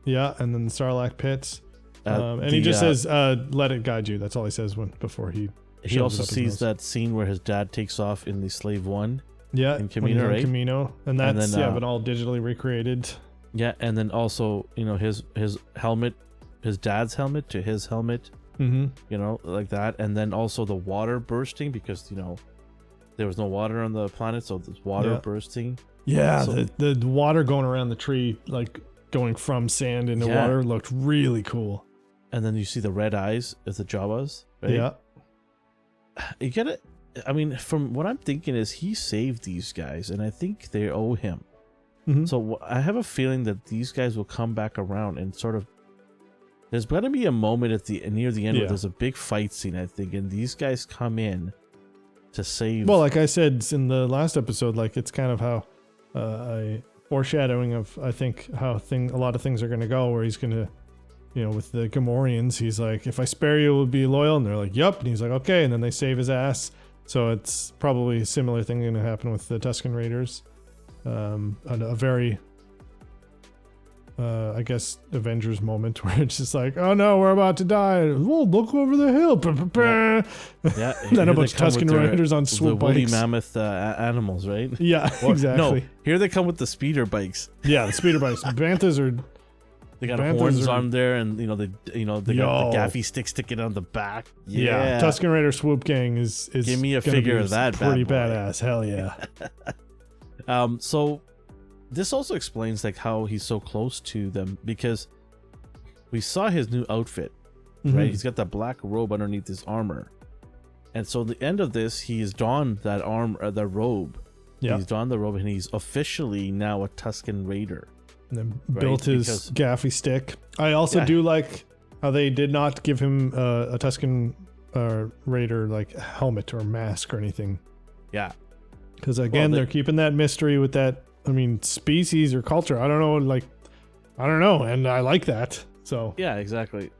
[SPEAKER 3] Yeah, and then the Sarlacc pits. And
[SPEAKER 2] The,
[SPEAKER 3] he just says, "Let it guide you." That's all he says before he.
[SPEAKER 2] he
[SPEAKER 3] shoves
[SPEAKER 2] also
[SPEAKER 3] it up his
[SPEAKER 2] sees
[SPEAKER 3] nose.
[SPEAKER 2] that scene where his dad takes off in the Slave One.
[SPEAKER 3] Yeah,
[SPEAKER 2] in
[SPEAKER 3] when
[SPEAKER 2] Camino,
[SPEAKER 3] he's on
[SPEAKER 2] right?
[SPEAKER 3] Camino, and that's
[SPEAKER 2] then,
[SPEAKER 3] but all digitally recreated.
[SPEAKER 2] Yeah, and then also, you know, his helmet, his dad's helmet to his helmet,
[SPEAKER 3] Mm-hmm.
[SPEAKER 2] you know, like that, and then also the water bursting because, you know, there was no water on the planet, so there's water
[SPEAKER 3] Yeah.
[SPEAKER 2] bursting.
[SPEAKER 3] Yeah,
[SPEAKER 2] So-
[SPEAKER 3] the water going around the tree, like going from sand into
[SPEAKER 2] Yeah.
[SPEAKER 3] water, looked really cool.
[SPEAKER 2] And then you see the red eyes as the Jawas, right?
[SPEAKER 3] Yeah,
[SPEAKER 2] You get it. I mean, from what I'm thinking is he saved these guys, and I think they owe him.
[SPEAKER 3] Mhm.
[SPEAKER 2] So I have a feeling that these guys will come back around and sort of. There's going to be a moment near the end
[SPEAKER 3] Yeah.
[SPEAKER 2] where there's a big fight scene, I think, and these guys come in to save.
[SPEAKER 3] Well, like I said in the last episode, like it's kind of how a foreshadowing of I think how a lot of things are going to go, where he's going to, you know, with the Gamorreans, he's like, if I spare you, will be loyal, and they're like, yup, and he's like, okay, and then they save his ass. So it's probably a similar thing going to happen with the Tusken Raiders. A very, I guess, Avengers moment where it's just like, oh no, we're about to die. Whoa, look over the hill.
[SPEAKER 2] Yeah,
[SPEAKER 3] Then
[SPEAKER 2] here
[SPEAKER 3] a
[SPEAKER 2] they
[SPEAKER 3] bunch of
[SPEAKER 2] come with
[SPEAKER 3] Tusken
[SPEAKER 2] their-
[SPEAKER 3] Raiders on
[SPEAKER 2] the
[SPEAKER 3] swoop
[SPEAKER 2] woolly
[SPEAKER 3] bikes.
[SPEAKER 2] mammoth animals, right?
[SPEAKER 3] Yeah,
[SPEAKER 2] Or-
[SPEAKER 3] exactly.
[SPEAKER 2] No, here they come with the speeder bikes.
[SPEAKER 3] Yeah, the speeder bikes. Banthas are.
[SPEAKER 2] They got
[SPEAKER 3] Banthas
[SPEAKER 2] horns
[SPEAKER 3] are-
[SPEAKER 2] on there, and they got the
[SPEAKER 3] Yo.
[SPEAKER 2] gaffy stick sticking on the back.
[SPEAKER 3] Yeah. Tusken Raider swoop gang is
[SPEAKER 2] Give me a
[SPEAKER 3] gonna
[SPEAKER 2] figure
[SPEAKER 3] be
[SPEAKER 2] of that
[SPEAKER 3] pretty
[SPEAKER 2] bad boy.
[SPEAKER 3] badass. Hell yeah.
[SPEAKER 2] So this also explains like how he's so close to them, because we saw his new outfit,
[SPEAKER 3] Mhm.
[SPEAKER 2] right? He's got that black robe underneath his armor, and so the end of this, he's donned that the robe.
[SPEAKER 3] Yeah.
[SPEAKER 2] He's donned the robe, and he's officially now a Tusken Raider.
[SPEAKER 3] And then
[SPEAKER 2] Right,
[SPEAKER 3] built his
[SPEAKER 2] because-
[SPEAKER 3] gaffy stick. I also
[SPEAKER 2] Yeah.
[SPEAKER 3] do like how they did not give him a Tusken Raider like helmet or mask or anything.
[SPEAKER 2] Yeah,
[SPEAKER 3] Because again,
[SPEAKER 2] Well,
[SPEAKER 3] they're keeping that mystery with that. I mean, species or culture. I don't know. Like, I don't know, and I like that. So
[SPEAKER 2] yeah, exactly.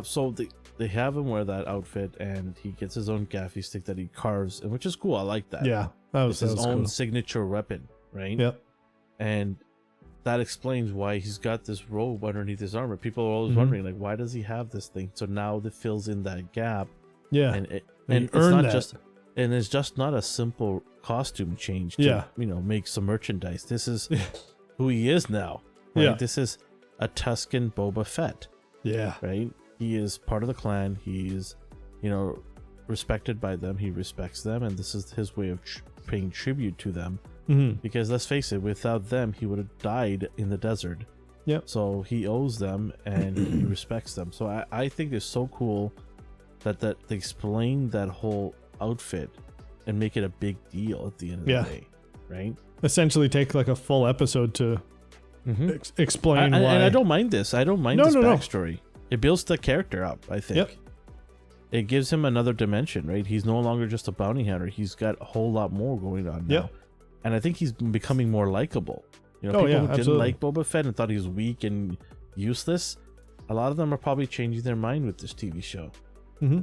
[SPEAKER 2] So they have him wear that outfit, and he gets his own gaffy stick that he carves, and which is cool. I like that.
[SPEAKER 3] yeah, that
[SPEAKER 2] It's
[SPEAKER 3] was
[SPEAKER 2] his own
[SPEAKER 3] cool.
[SPEAKER 2] signature weapon, right?
[SPEAKER 3] Yep.
[SPEAKER 2] And that explains why he's got this robe underneath his armor. People are always
[SPEAKER 3] Mhm.
[SPEAKER 2] wondering, like, why does he have this thing? So now that fills in that gap,
[SPEAKER 3] Yeah.
[SPEAKER 2] and
[SPEAKER 3] And
[SPEAKER 2] it's
[SPEAKER 3] earn
[SPEAKER 2] not
[SPEAKER 3] that.
[SPEAKER 2] just, and it's just not a simple costume change to,
[SPEAKER 3] Yeah.
[SPEAKER 2] make some merchandise. This is who he is now. Right?
[SPEAKER 3] Yeah.
[SPEAKER 2] This is a Tuscan Boba Fett.
[SPEAKER 3] Yeah.
[SPEAKER 2] Right? He is part of the clan. He's, respected by them. He respects them, and this is his way of paying tribute to them.
[SPEAKER 3] Mm-hmm.
[SPEAKER 2] Because let's face it, without them, he would have died in the desert.
[SPEAKER 3] Yep.
[SPEAKER 2] So he owes them, and he respects them. So I think it's so cool that they explain that whole outfit and make it a big deal at the end of the day, right?
[SPEAKER 3] Essentially take like a full episode to explain why.
[SPEAKER 2] And I don't mind this. I don't mind this backstory.
[SPEAKER 3] No.
[SPEAKER 2] It builds the character up, I think.
[SPEAKER 3] Yep.
[SPEAKER 2] It gives him another dimension, right? He's no longer just a bounty hunter. He's got a whole lot more going on now.
[SPEAKER 3] Yep.
[SPEAKER 2] And I think he's becoming more likable. People who didn't like Boba Fett and thought he was weak and useless, a lot of them are probably changing their mind with this TV show.
[SPEAKER 3] Mm-hmm.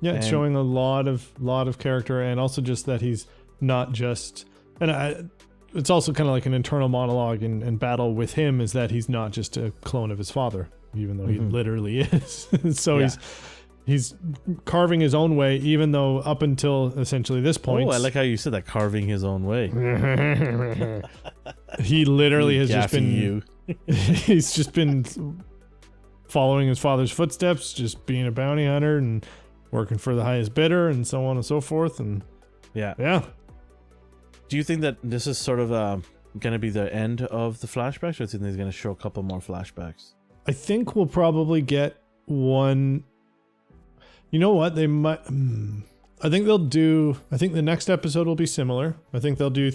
[SPEAKER 3] Yeah, it's showing a lot of character, and also just that he's not just, it's also kind of like an internal monologue and battle with him, is that he's not just a clone of his father, even though he literally is. So he's carving his own way, even though up until essentially this point.
[SPEAKER 2] Oh, I like how you said that, carving his own way.
[SPEAKER 3] He literally has just been. He's just been following his father's footsteps, just being a bounty hunter and working for the highest bidder, and so on and so forth. And yeah.
[SPEAKER 2] Do you think that this is sort of going to be the end of the flashbacks, or do you think he's going to show a couple more flashbacks?
[SPEAKER 3] I think we'll probably get one. You know what? They might. I think they'll do. I think the next episode will be similar. I think they'll do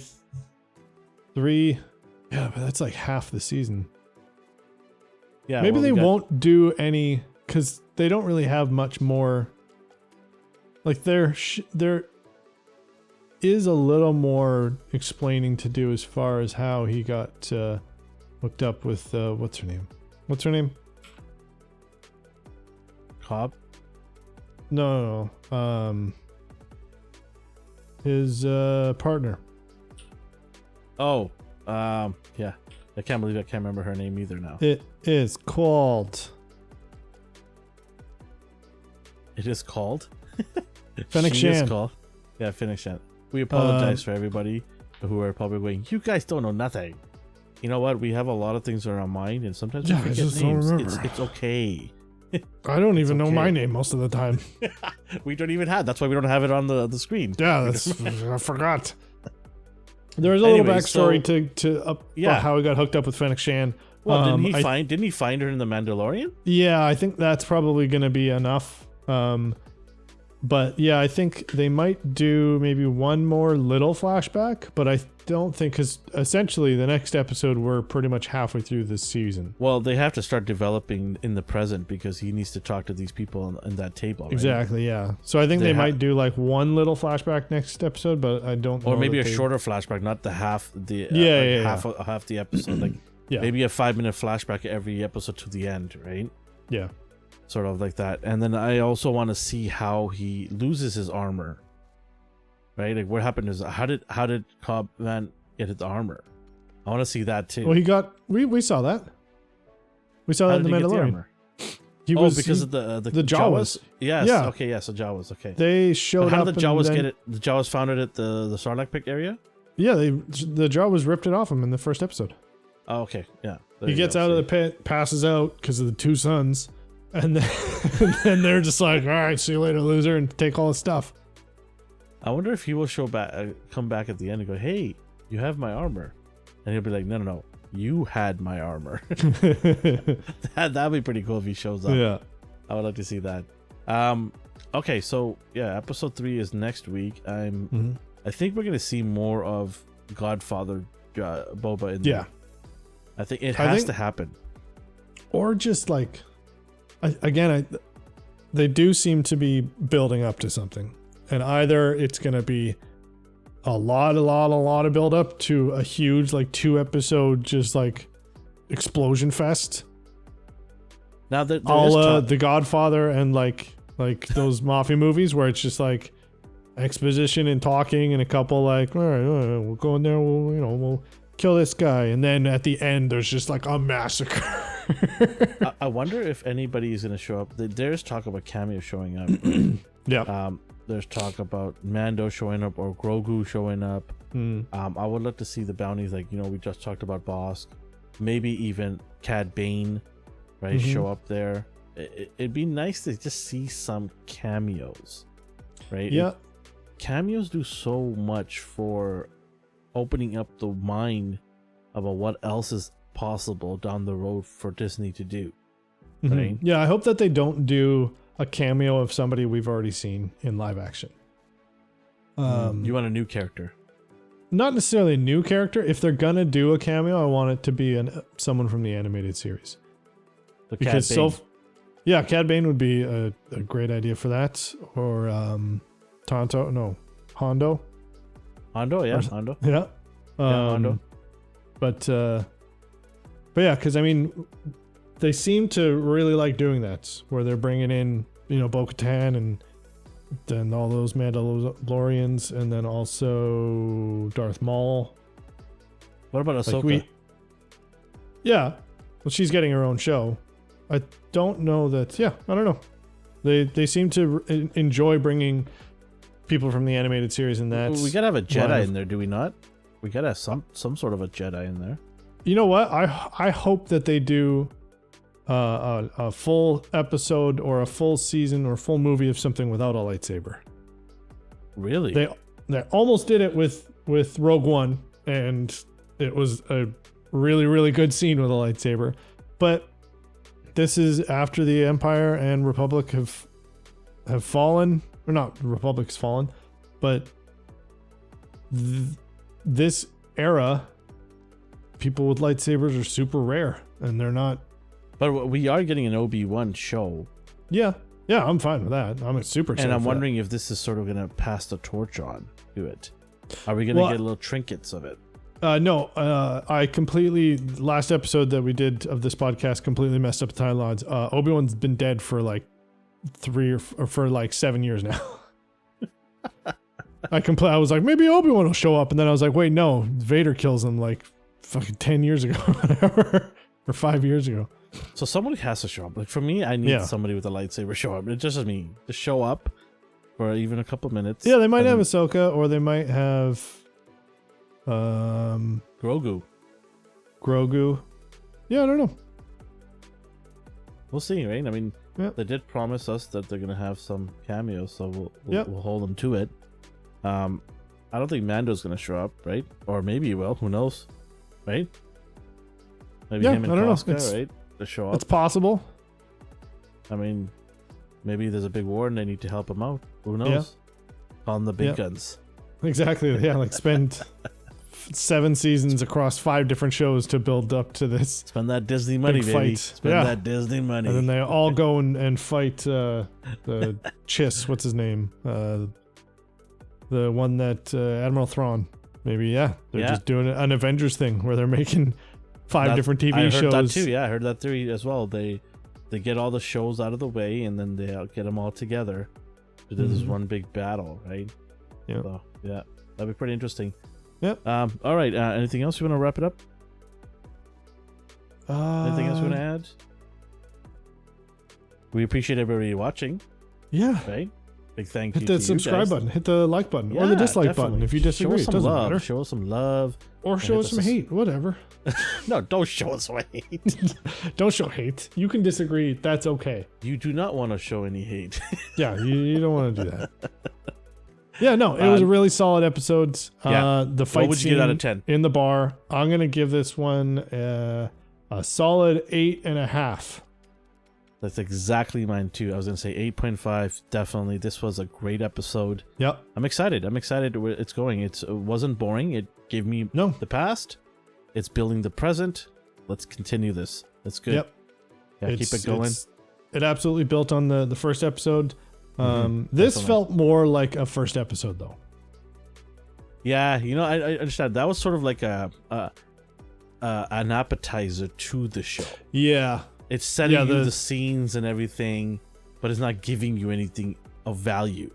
[SPEAKER 3] 3. Yeah, but that's like half the season. Yeah. Maybe they won't do any, because they don't really have much more. Like there is a little more explaining to do as far as how he got hooked up with what's her name?
[SPEAKER 2] Cobb?
[SPEAKER 3] No. His partner.
[SPEAKER 2] Oh, yeah. I can't believe I can't remember her name either now.
[SPEAKER 3] It is called.
[SPEAKER 2] It is called?
[SPEAKER 3] Fennec Shan.
[SPEAKER 2] Yeah, Fennec Shan. We apologize for everybody who are probably going, you guys don't know nothing. You know what? We have a lot of things on our mind, and sometimes we forget names. It's okay.
[SPEAKER 3] I don't even know my name most of the time.
[SPEAKER 2] We don't even have. That's why we don't have it on the screen.
[SPEAKER 3] Yeah, I forgot. There was a little backstory to how he got hooked up with Fennec Shan.
[SPEAKER 2] Well, didn't he find her in the Mandalorian?
[SPEAKER 3] Yeah, I think that's probably going to be enough. But yeah, I think they might do maybe one more little flashback, but I don't think, because essentially the next episode, we're pretty much halfway through this season.
[SPEAKER 2] Well, they have to start developing in the present, because he needs to talk to these people in that table, right?
[SPEAKER 3] Exactly, yeah. So I think they might do like one little flashback next episode, but I don't know.
[SPEAKER 2] Or maybe a shorter flashback, not the half the half the episode, like maybe a 5-minute flashback every episode to the end, right?
[SPEAKER 3] Yeah.
[SPEAKER 2] Sort of like that. And then I also want to see how he loses his armor, right? Like what happened is, how did Cobb Vanth get his armor? I want to see that too.
[SPEAKER 3] Well, we saw that. We saw that in The Mandalorian.
[SPEAKER 2] Because of the
[SPEAKER 3] Jawas.
[SPEAKER 2] Yes. Yeah. Okay. Yeah. So Jawas. Okay.
[SPEAKER 3] They showed up.
[SPEAKER 2] How did the Jawas get it? The Jawas found it at the Sarlacc pit area.
[SPEAKER 3] Yeah. The Jawas ripped it off him in the first episode.
[SPEAKER 2] Oh, okay. Yeah.
[SPEAKER 3] He gets out of the pit, passes out because of the 2 sons. And then they're just like, all right, see you later, loser, and take all his stuff.
[SPEAKER 2] I wonder if he will come back at the end and go, hey, you have my armor. And he'll be like, no, you had my armor. That'd be pretty cool if he shows up.
[SPEAKER 3] Yeah.
[SPEAKER 2] I would like to see that. Okay, so yeah, episode 3 is next week. I think we're going to see more of Godfather Boba in there. I think it has to happen.
[SPEAKER 3] Or just like... they do seem to be building up to something, and either it's going to be a lot of build up to a huge like 2-episode just like explosion fest.
[SPEAKER 2] Now that
[SPEAKER 3] The Godfather and like those mafia movies where it's just like exposition and talking and a couple like, all right, we'll go in there, we'll kill this guy, and then at the end there's just like a massacre.
[SPEAKER 2] I wonder if anybody is going to show up. There's talk about cameo showing up.
[SPEAKER 3] Yeah.
[SPEAKER 2] There's talk about Mando showing up or Grogu showing up. I would love to see the bounties. Like, we just talked about Bosk. maybe even Cad Bane, right, show up there. It'd be nice to just see some cameos, right?
[SPEAKER 3] Yeah.
[SPEAKER 2] Cameos do so much for opening up the mind about what else is possible down the road for Disney to do. Right?
[SPEAKER 3] Yeah, I hope that they don't do a cameo of somebody we've already seen in live action.
[SPEAKER 2] You want a new character?
[SPEAKER 3] Not necessarily a new character. If they're gonna do a cameo, I want it to be someone from the animated series.
[SPEAKER 2] So
[SPEAKER 3] Because
[SPEAKER 2] Cad Bane.
[SPEAKER 3] yeah, Cad Bane would be a great idea for that. Or Hondo.
[SPEAKER 2] Hondo, yeah, Hondo.
[SPEAKER 3] Yeah.
[SPEAKER 2] Hondo.
[SPEAKER 3] But yeah, because I mean, they seem to really like doing that, where they're bringing in, Bo-Katan and then all those Mandalorians, and then also Darth Maul.
[SPEAKER 2] What about Ahsoka?
[SPEAKER 3] Yeah, well, she's getting her own show. I don't know that. Yeah, I don't know. They seem to enjoy bringing people from the animated series in that.
[SPEAKER 2] We gotta have a Jedi in there, do we not? We gotta have some sort of a Jedi in there.
[SPEAKER 3] You know what? I hope that they do a full episode or a full season or full movie of something without a lightsaber.
[SPEAKER 2] Really?
[SPEAKER 3] They almost did it with Rogue One, and it was a really, really good scene with a lightsaber. But this is after the Empire and Republic have fallen, or not Republic's fallen, but this era, people with lightsabers are super rare, and they're not.
[SPEAKER 2] But we are getting an Obi-Wan show.
[SPEAKER 3] Yeah, I'm fine with that. I'm super excited.
[SPEAKER 2] And I'm
[SPEAKER 3] for
[SPEAKER 2] wondering if this is sort of going to pass the torch on to it. Are we going to get little trinkets of it?
[SPEAKER 3] No, I completely, last episode that we did of this podcast completely messed up the timelines. Obi-Wan's been dead for like 7 years now. I was like, maybe Obi-Wan will show up, and then I was like, wait, no, Vader kills him like fucking 10 years ago, whatever, or 5 years ago.
[SPEAKER 2] So somebody has to show up. Like for me, I need somebody with a lightsaber show up. It's just me to show up for even a couple minutes.
[SPEAKER 3] Yeah, they might have Ahsoka, or they might have
[SPEAKER 2] Grogu.
[SPEAKER 3] Yeah, I don't know.
[SPEAKER 2] We'll see, right? I mean, they did promise us that they're gonna have some cameos, so we'll hold them to it. I don't think Mando's gonna show up, right? Or maybe he will. Who knows, right? Maybe him and Costco, right? To show up.
[SPEAKER 3] It's possible.
[SPEAKER 2] I mean, maybe there's a big war and they need to help him out. Who knows? On the big guns.
[SPEAKER 3] Exactly. Yeah, like spend 7 seasons across 5 different shows to build up to this.
[SPEAKER 2] Spend that Disney money, baby.
[SPEAKER 3] Fight.
[SPEAKER 2] Spend that Disney money.
[SPEAKER 3] And then they all go and fight the Chiss. What's his name? The one that Admiral Thrawn. Maybe, they're just doing an Avengers thing where they're making 5 different TV shows.
[SPEAKER 2] I heard that too. Yeah, I heard that theory as well. They get all the shows out of the way, and then they get them all together to do this one big battle, right?
[SPEAKER 3] Yeah.
[SPEAKER 2] So, that'd be pretty interesting.
[SPEAKER 3] Yep.
[SPEAKER 2] All right. Anything else you want to wrap it up? Anything else you want to add? We appreciate everybody watching.
[SPEAKER 3] Yeah.
[SPEAKER 2] Right. Big thank you.
[SPEAKER 3] Hit the subscribe button, hit the like button, or the dislike button if you disagree. It doesn't matter.
[SPEAKER 2] Show us some love.
[SPEAKER 3] Or show us some hate, whatever.
[SPEAKER 2] No, don't show us some hate.
[SPEAKER 3] Don't show hate. You can disagree. That's okay.
[SPEAKER 2] You do not want to show any hate.
[SPEAKER 3] Yeah, you don't want to do that. Yeah, no, it was a really solid episode. The fight
[SPEAKER 2] what would you
[SPEAKER 3] scene
[SPEAKER 2] get out of 10?
[SPEAKER 3] In the bar. I'm going to give this one a solid 8.5.
[SPEAKER 2] That's exactly mine too. I was going to say 8.5. Definitely. This was a great episode.
[SPEAKER 3] Yep.
[SPEAKER 2] I'm excited where it's going. It wasn't boring. It gave me the past. It's building the present. Let's continue this. That's good.
[SPEAKER 3] Yep.
[SPEAKER 2] Yeah, keep it going.
[SPEAKER 3] It absolutely built on the first episode. This
[SPEAKER 2] definitely
[SPEAKER 3] felt more like a first episode though.
[SPEAKER 2] Yeah, I understand. That was sort of like an appetizer to the show.
[SPEAKER 3] Yeah.
[SPEAKER 2] It's setting you the scenes and everything, but it's not giving you anything of value,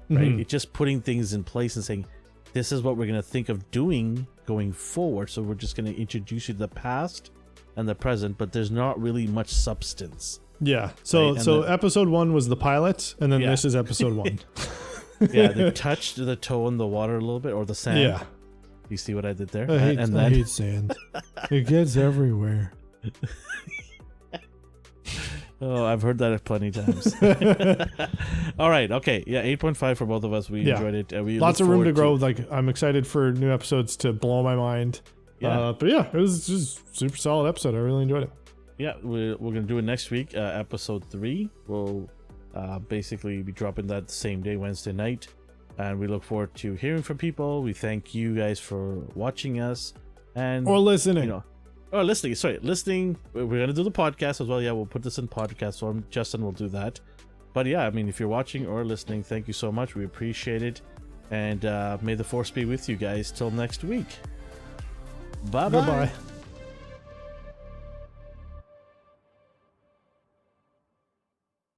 [SPEAKER 2] right? It's just putting things in place and saying, this is what we're going to think of doing going forward. So we're just going to introduce you to the past and the present, but there's not really much substance.
[SPEAKER 3] Yeah. So episode 1 was the pilot, and then this is episode 1.
[SPEAKER 2] Yeah, they touched the toe in the water a little bit, or the sand. You see what I did there?
[SPEAKER 3] I hate,
[SPEAKER 2] and
[SPEAKER 3] I
[SPEAKER 2] then
[SPEAKER 3] hate sand. It gets everywhere.
[SPEAKER 2] oh, I've heard that plenty of times. All right, okay, yeah, 8.5 for both of us. We enjoyed it. We
[SPEAKER 3] lots of room to grow. Like, I'm excited for new episodes to blow my mind.
[SPEAKER 2] Yeah,
[SPEAKER 3] but yeah, it was just super solid episode. I really enjoyed it.
[SPEAKER 2] Yeah, we're gonna do it next week. Episode 3. We'll basically be dropping that the same day, Wednesday night, and we look forward to hearing from people. We thank you guys for watching us and
[SPEAKER 3] or listening.
[SPEAKER 2] You know, or listening. Sorry, listening. We're gonna do the podcast as well. Yeah, we'll put this in podcast form. Justin will do that. But yeah, I mean, if you're watching or listening, thank you so much. We appreciate it, and may the force be with you guys till next week. Bye bye.
[SPEAKER 3] Goodbye.